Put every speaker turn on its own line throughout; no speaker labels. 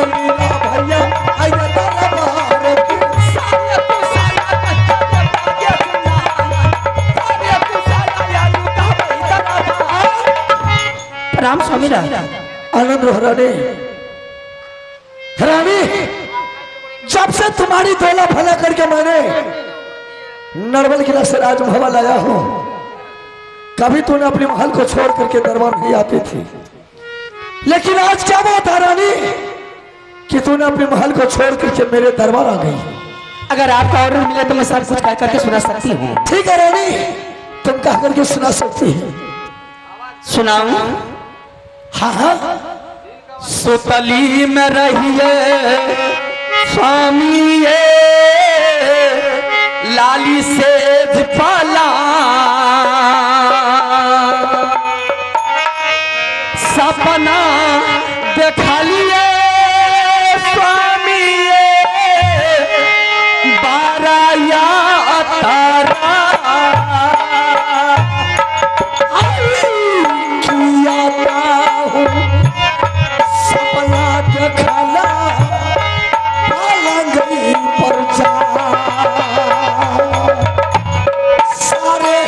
मीरा भैया आया दरबार की सारे तू साला कच्चा सारे तू साला यालू का भाई दरबार।
राम स्वामी
आनंद रानी रानी, जब से तुम्हारी तोला भला करके मैंने नरवल किला से राजभवन लाया हूं, कभी तूने अपने महल को छोड़ करके दरबार नहीं आती थी, लेकिन आज क्या बात है रानी कि तूने अपने महल को छोड़ करके मेरे दरबार आ गई।
अगर आपका ऑर्डर मिले तो मैं सब कुछ कह करके सुना सकती हूँ।
ठीक है रानी, तुम कह करके सुना सकती है।
सुनाऊं?
हाँ हाँ।
सुतली में रहिए स्वामी लाली सेज पाला, सपना देखा लिए स्वामी बाराया तारा, सपना देखला पालंगई पर जा सारे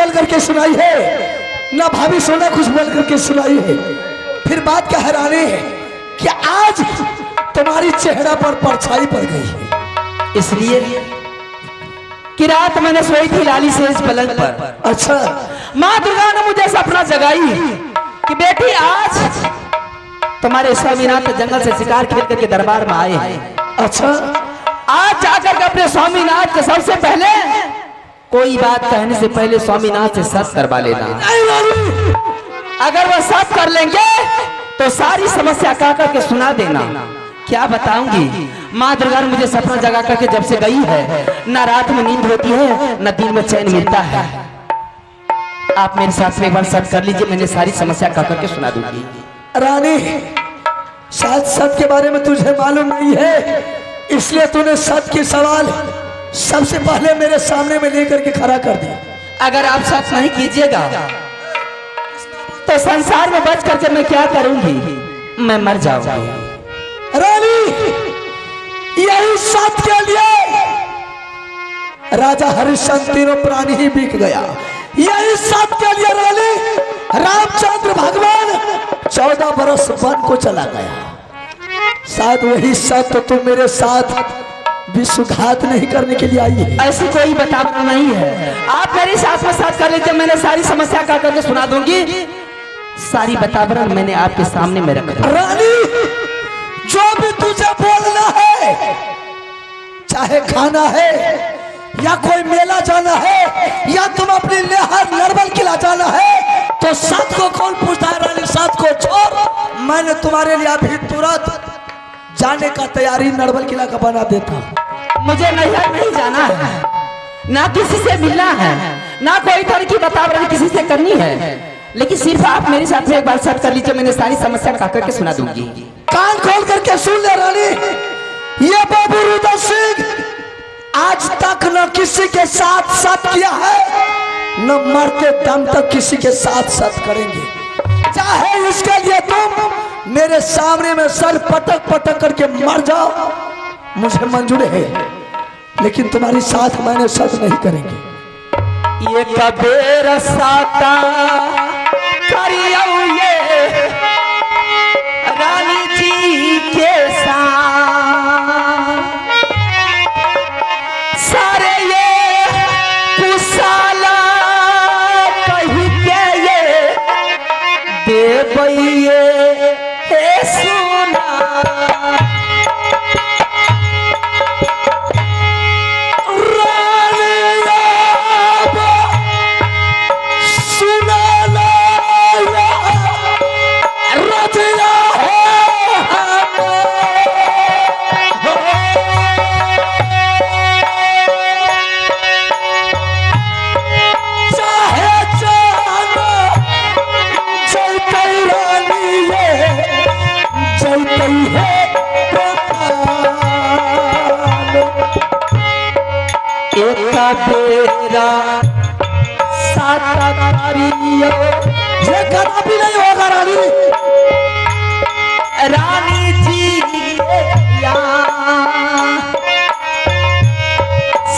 करके सुनाई है ना भाभी सोना कुछ बोल करके सुनाई है। फिर बात क्या हैरानी है कि आज तुम्हारी चेहरा पर परछाई पड़ गई है, इसलिए कि रात मैंने सोई थी लाली से इस पलंग पर।
अच्छा,
माँ दुर्गा ने मुझे सपना जगाई कि बेटी आज तुम्हारे स्वामीनाथ जंगल से शिकार खेल करके दरबार में आए हैं।
अच्छा,
आज जाकर के अपने स्वामीनाथ को सबसे पहले कोई बात कहने से पहले स्वामीनाथ से सत्य करवा लेना। अगर वह सत्य कर लेंगे तो सारी समस्या कह करके सुना देना। क्या बताऊंगी, माँ दुर्गा ने मुझे सपना जगा करके जब से गई है, ना रात में नींद होती है न दिन में चैन मिलता है। आप मेरे साथ में एक बार सत्य कर लीजिए, मैंने सारी समस्या कह करके सुना दूंगी।
रानी, शायद सत्य के बारे में तुझे मालूम नहीं है, इसलिए तूने सत्य के सवाल सबसे पहले मेरे सामने में लेकर के खड़ा कर दिया।
अगर आप सच नहीं कीजिएगा तो संसार में बच करके मैं क्या करूंगी, मैं मर जाऊंगी।
रानी, यही सत्य के लिए राजा हरिश्चंद्र तीनों प्राणी ही बिक गया। यही सत्य के लिए रानी रामचंद्र भगवान 14 बरस वन को चला गया। शायद वही सत्य तुम मेरे साथ विश्वघात नहीं करने के लिए आई है।
ऐसी कोई बताना नहीं है, आप मेरे साथ में साथ कर लीजिए, मैंने सारी समस्या का करके सुना दूंगी। सारी बतावरण मैंने आपके सामने में रखा।
रानी, जो भी तुझे बोलना है, चाहे खाना है या कोई मेला जाना है या तुम अपनी लेहर नरवल किला जाना है, तो साथ को कौन पूछता है रानी? साथ को छोड़, मैंने तुम्हारे लिए अभी तुरंत जाने का तैयारी नरवल किला का बना देता।
मुझे नहीं जाना है, ना किसी से मिलना है, ना कोई तरह की बतावरण किसी से करनी है, लेकिन सिर्फ आप मेरे साथ में एक बार सत्य कर लीजिए, मैंने सारी समस्या कह करके सुना दूंगी।
कान खोल करके सुन ले रानी, ये बाबू रुद्र सिंह न किसी के साथ सत किया है, न मरते दम तक किसी के साथ सत करेंगे। चाहे इसके लिए तुम मेरे सामने में सर पटक पटक करके मर जाओ, मुझे मंजूर है, लेकिन तुम्हारी साथ मैंने सत नहीं करेंगे।
ये कबेर साता करियो ये रानी जी के साथ, सारे ये कुशाला कही के ये देवैये हे सुना। तेरा साता करियो
ये गाना भी नहीं होगा रानी।
रानी जी के यहाँ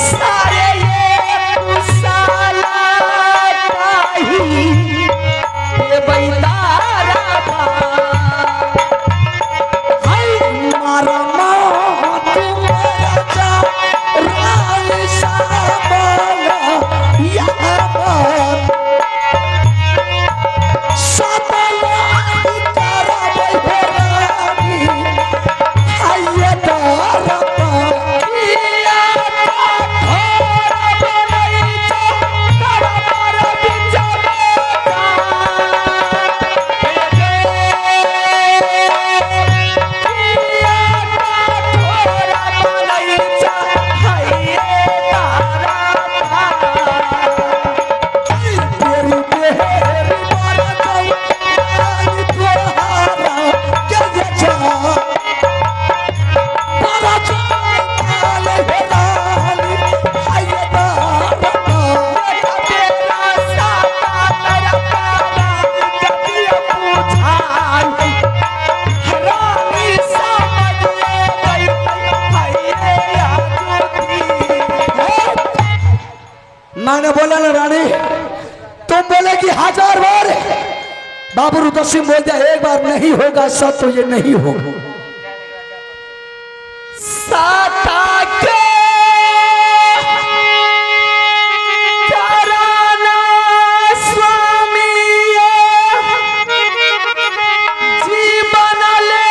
सारे ये कुशाला काही ये बैतारा
मारा मात मेरा जा रानी साबला यहाँ पर साबला तारा बहरानी आये तारा पाया तारा बनाई तारा मारा बिचा मैंने बोला ना रानी, तुम बोले कि 1000 बार, बाबू रुद्रसिंह बोल दिया एक बार नहीं होगा सब, तो ये नहीं होगा।
साता के कराना स्वामी जीवन ले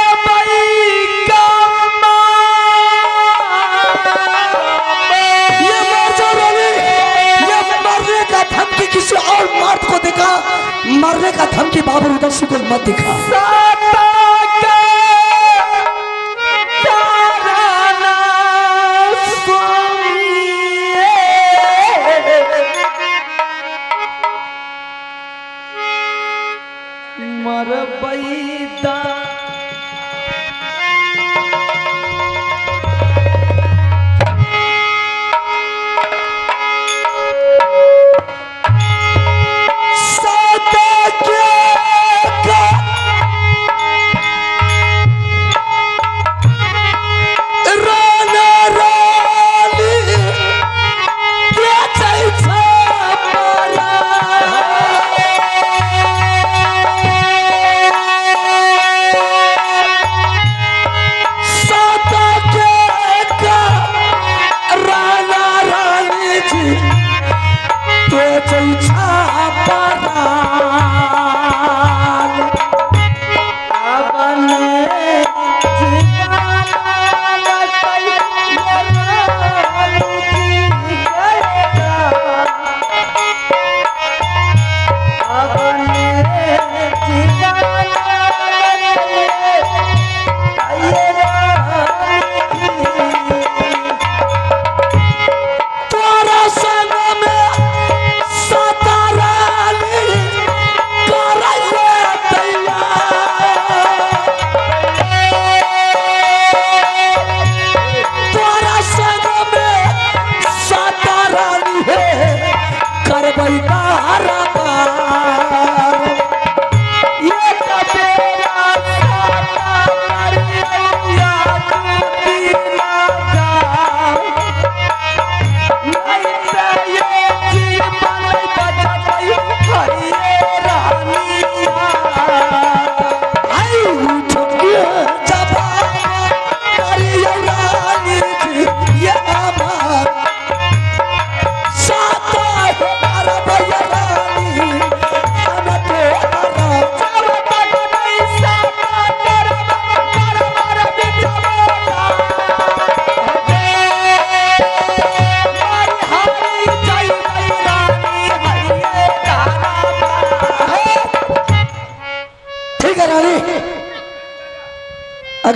ये मर जाओ रानी, ये मरने का धमकी किसी और मर्द को दिखा, मरने का धमकी बाबू रुद्रसिंह को मत दिखा।
मर बैदा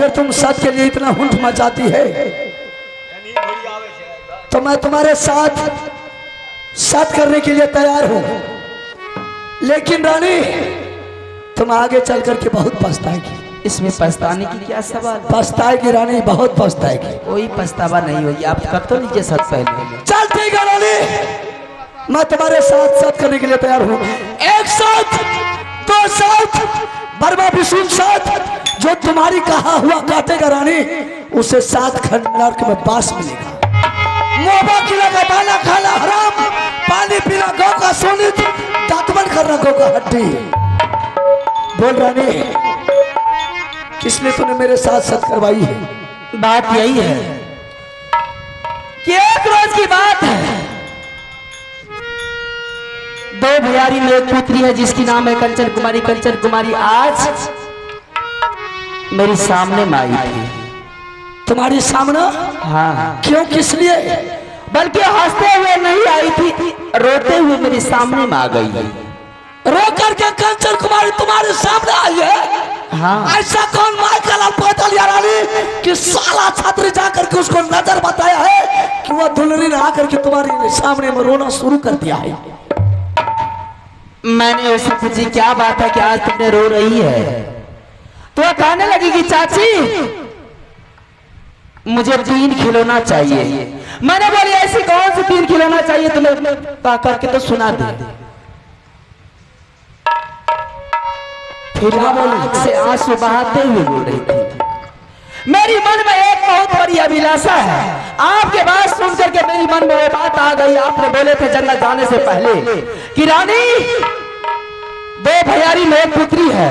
अगर तुम सत के लिए इतना हुंठ मचाती है तो मैं तुम्हारे साथ सत करने के लिए तैयार हूं। लेकिन रानी तुम आगे चल करके बहुत पछताएगी।
इसमें पछताने की क्या सवाल?
पछताएगी रानी, बहुत पछताएगी।
कोई पछतावा नहीं होगी। आप कब तो लीजिए सत पहले।
चल ठीक है रानी, मैं तुम्हारे साथ साथ करने के लिए तैयार हूँ। एक साथ, दो साथ, बर्मा विष्णु साथ, जो तुम्हारी कहा हुआ काटेगा रानी, उसे 7 खंड नरक में बास मिलेगा। मोबा किला का दाना खाना हराम, पानी पीना गौ का सोनित, दातमन करना गौ का हड्डी। बोल रानी, किसने तूने मेरे साथ साथ करवाई है?
बात यही है कि एक रोज की बात है, 2 भैयारी में एक पुत्री है जिसकी नाम है कंचन कुमारी। कंचन कुमारी आज मेरे सामने में आई थी।
तुम्हारे सामने?
हाँ।
क्यों, किस लिए?
बल्कि हंसते हुए नहीं आई थी, रोते हुए मेरे सामने में आ गई है।
रो करके कंचन कुमारी तुम्हारे सामने आई है?
हाँ।
ऐसा कौन मार का लाल पता रानी कि साला छात्र जाकर के उसको नजर बताया है कि वह दुल्हनी ने आकर के तुम्हारे सामने में रोना शुरू कर दिया है?
मैंने उससे पूछी क्या बात है कि आज तुमने रो रही है? तो वह कहने लगी कि चाची मुझे 3 खिलौना चाहिए। मैंने बोली ऐसी कौन सी 3 खिलौना चाहिए तुम्हें? पा करके तो सुना दे। फिर आंख से आंसू बहाते हुए बोल रही थी, मेरी मन में एक बहुत बड़ी अभिलाषा है। आपके बात सुन करके मेरी मन में वो बात आ गई। आपने बोले थे जन्नत जाने से पहले कि रानी 2 भैयारी में एक पुत्री है,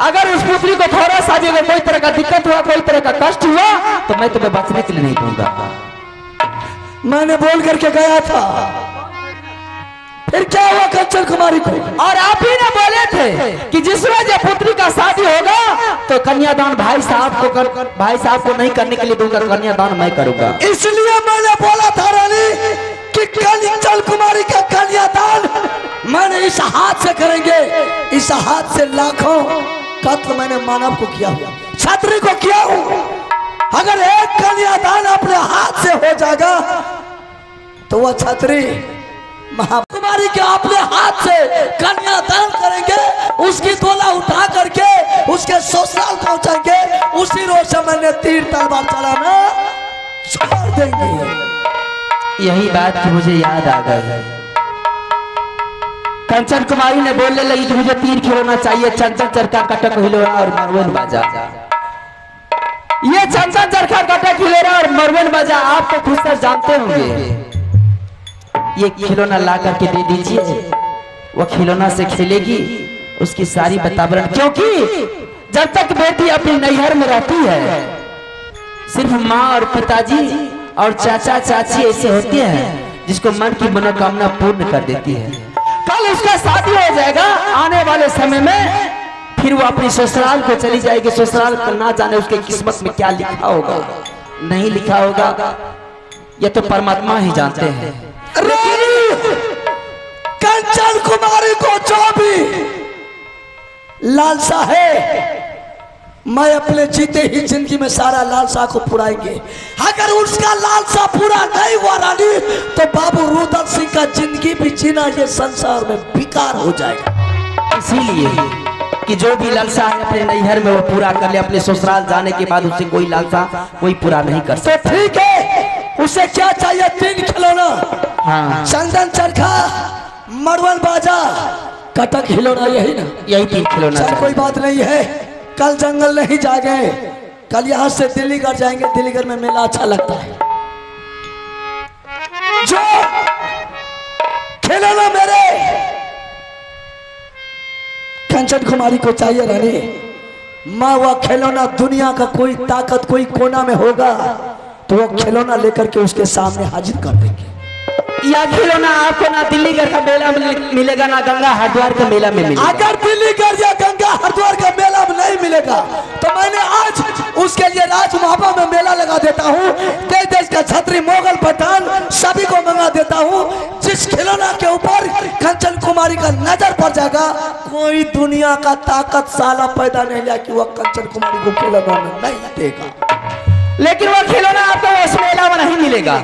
अगर उस पुत्री को थोड़ा सा भी कोई तरह का दिक्कत हुआ, कोई तरह का कष्ट हुआ, तो मैं तुम्हें बचने के लिए नहीं दूंगा।
मैंने बोल करके गया था, फिर क्या हुआ कंचन कुमारी को?
और आप ही ने बोले थे कि जिस रोज जब पुत्री का शादी होगा तो कन्यादान भाई साहब को नहीं करने के लिए दूंगा, कन्यादान मैं करूंगा।
इसलिए मैंने बोला था रानी कि कंचन कुमारी का कन्यादान मैंने इस हाथ से करेंगे। इस हाथ से लाखों कत्ल मैंने मानव को किया हुआ, छात्री को किया हूं। अगर एक कन्यादान अपने हाथ से हो जाएगा तो वह छात्री महाकुमारी के अपने हाथ से कन्यादान करेंगे, उसकी तोला उठा करके उसके ससुराल पहुंचाएंगे। उसी रोज से मैंने तीर तलवार चलाना छोड़ देंगे।
यही बात की मुझे याद आ गई। कंचन कुमारी ने बोलने लगी कि मुझे 3 खिलौना चाहिए, चंचल चरखा कटक हिलोरा और मरवन बाजा। ये चंचल चरखा कटक हिलोरा और मरवन बाजा आप तो खुद से जानते होंगे। ये खिलौना ला करके दे दीजिए, वो खिलौना से खेलेगी, उसकी सारी वातावरण, क्योंकि जब तक बेटी अपनी नैहर में रहती है सिर्फ माँ और पिताजी और चाचा चाची ऐसे होते हैं जिसको मन की मनोकामना पूर्ण कर देती है। कल उसका शादी हो जाएगा, आने वाले समय में फिर वो अपनी ससुराल को चली जाएगी। ससुराल को ना जाने उसके किस्मत में क्या लिखा होगा, नहीं लिखा होगा, ये तो परमात्मा ही जानते हैं।
कंचन कुमारी को जो भी लालसा है, मैं अपने जीते ही जिंदगी में सारा लालसा को पुराएंगे। अगर उसका लालसा पूरा नहीं हुआ रानी तो बाबू रुदल सिंह का जिंदगी भी जीना ये संसार में बेकार हो जाएगा।
इसीलिए कि जो भी लालसा है अपने नैहर में वो पूरा कर ले, अपने ससुराल जाने के बाद उसे कोई लालसा कोई पूरा नहीं कर सकता।
तो ठीक है, उसे क्या चाहिए? 3 खिलौना।
हाँ।
चंदन चरखा, मरवन बाजा, कटक हिलौना, यही ना?
यही 3 खिलौना।
कोई बात नहीं है, कल जंगल नहीं जाएंगे, कल यहाँ से दिल्लीगढ़ जाएंगे। दिल्लीगढ़ में मेला अच्छा लगता है। जो खिलौना मेरे कंचन कुमारी को चाहिए रानी, माँ वह खिलौना दुनिया का कोई ताकत कोई कोना में होगा तो वो खिलौना लेकर के उसके सामने हाजिर कर देंगे।
यह खिलौना आपको ना दिल्लीगढ़ का मेला में मिलेगा, ना गंगा हरिद्वार का मेला में मिलेगा।
अगर दिल्लीगढ़ या गंगा हरिद्वार का मेला में नहीं मिलेगा तो मैंने आज उसके लिए राजमहापा में मेला लगा देता हूँ। देश देश का छत्री, मोगल, पठान सभी को मंगा देता हूँ। जिस खिलौना के ऊपर कंचन कुमार कुमारी का नजर पड़ जाएगा, कोई दुनिया का ताकत साला पैदा नहीं लिया कि वह कंचन कुमारी को खिलौना में नहीं देगा।
लेकिन वो खिलौना आपको उस मेला में नहीं मिलेगा।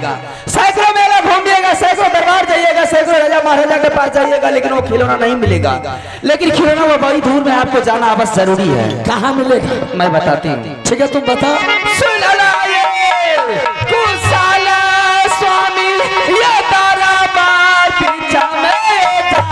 सैकड़ों मेला घूमिएगा, सैकड़ों दरबार जाइएगा, सैकड़ों राजा महाराजा के पास जाइएगा, लेकिन वो खिलौना नहीं मिलेगा। लेकिन खिलौना वो बड़ी दूर में आपको जाना अवश्य जरूरी है।
कहाँ मिलेगा?
मैं बताती हूँ।
ठीक है, तुम बता।
स्वामी ये तारा बार पीछा में था।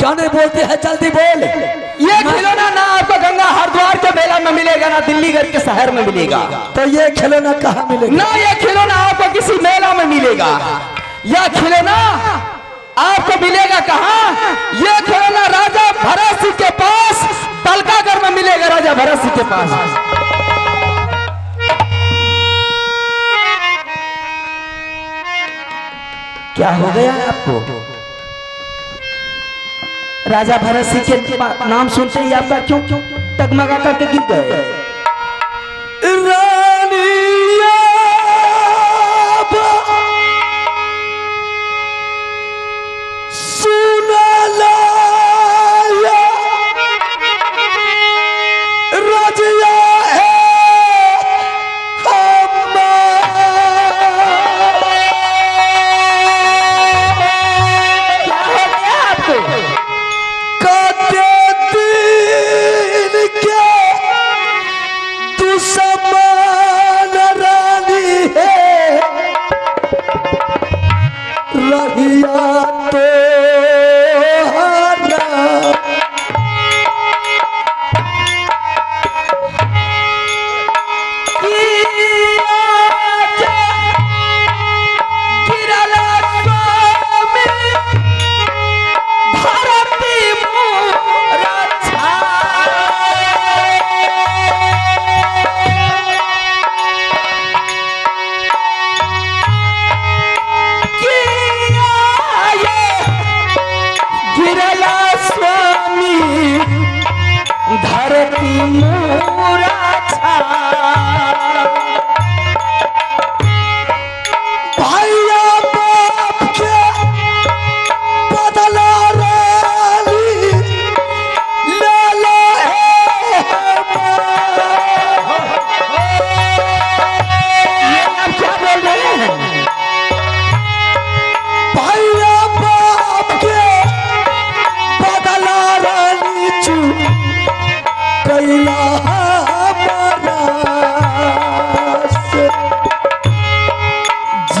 क्या नहीं बोलती है, जल्दी बोल।
ये खिलौना ना आपको गंगा हरिद्वार के मेला में मिलेगा, ना दिल्लीगढ़ के शहर में मिलेगा।
तो ये खिलौना कहाँ मिलेगा?
ना ये खिलौना आपको किसी मेला में मिलेगा। यह खिलौना आपको मिलेगा कहाँ? ये खिलौना राजा भरत सिंह के पास तलकागढ़ में मिलेगा, राजा भरत सिंह के पास। क्या हो गया आपको? राजा भरत सिंह के नाम सुनते ही आपका क्यों टगमगा करके गिर गए?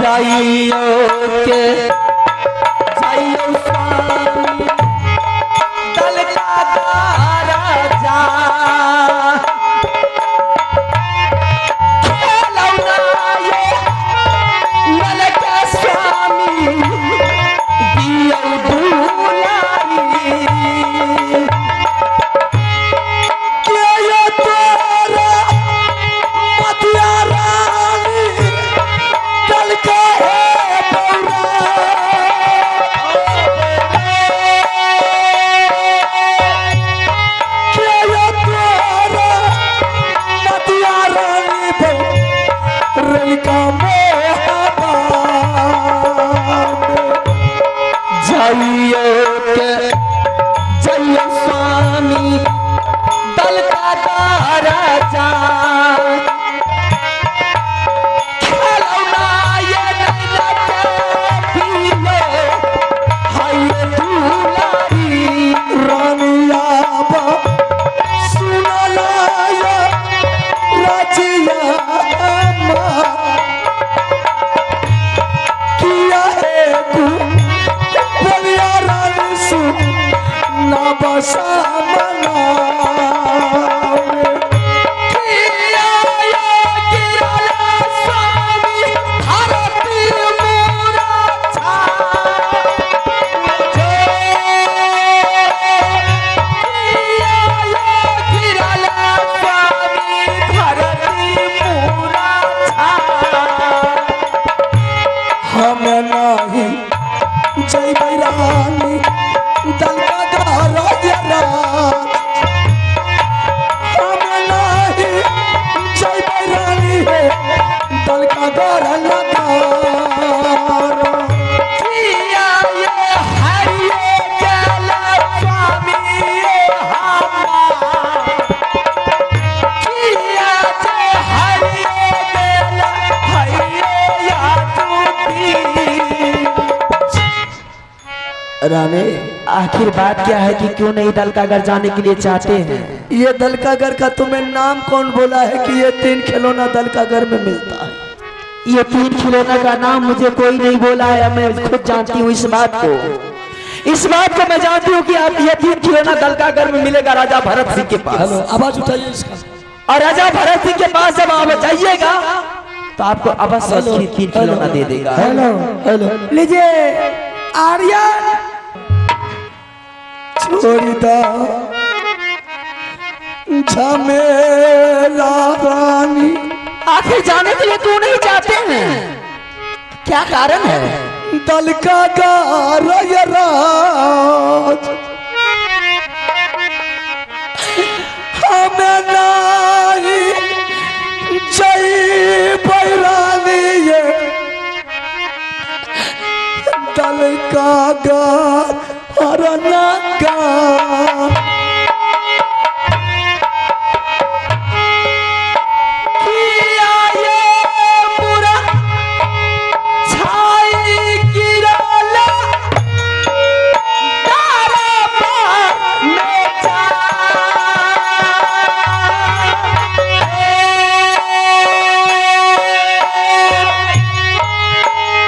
रानी, चल के है कर नगार
किया ये हरिये जल स्वामी हमारा किया जे हरिये जल हरिये या तूती।
रानी
आखिर बात क्या है कि क्यों नहीं दलकागर जाने के लिए चाहते हैं?
ये दलकागर का तुम्हें नाम कौन बोला है कि ये 3 खिलौना दलकागर में मिलता है?
ये 3 खिलौना का नाम मुझे कोई नहीं बोला है, मैं खुद जानती हूँ इस बात को। इस बात को मैं जानती हूँ कि आप ये 3 खिलौना दलकागर में मिलेगा राजा भरत सिंह के पास।
हेलो, आवाज उठाइए इसका।
और राजा भरत सिंह के पास जब आप जाइएगा तो आपको अवश्य 3 खिलौना दे देगा।
हेलो हेलो, लीजिए आर्यन छोड़ी दा झमेला रानी।
आखिर जाने के लिए क्यों नहीं चाहते हैं? क्या कारण है?
दलकागर राज हमें नहीं जय बैरानी ये दलकागर नगार
किया ये पूरा छाई गिराला तारा पार में जा।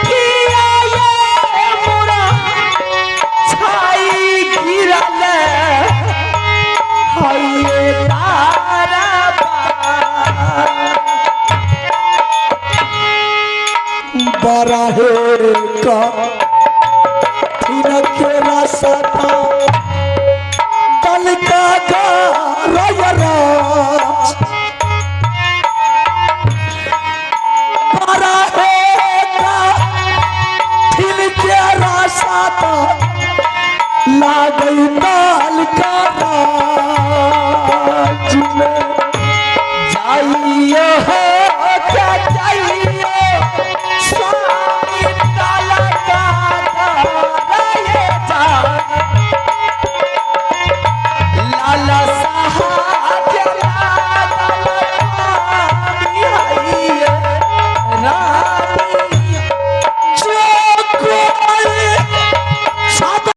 किया ये पूरा छाई गिराला हाय तारा पार।
बराहे का के रास्ता दलकागर राज बराहे का के रास्ता ला गई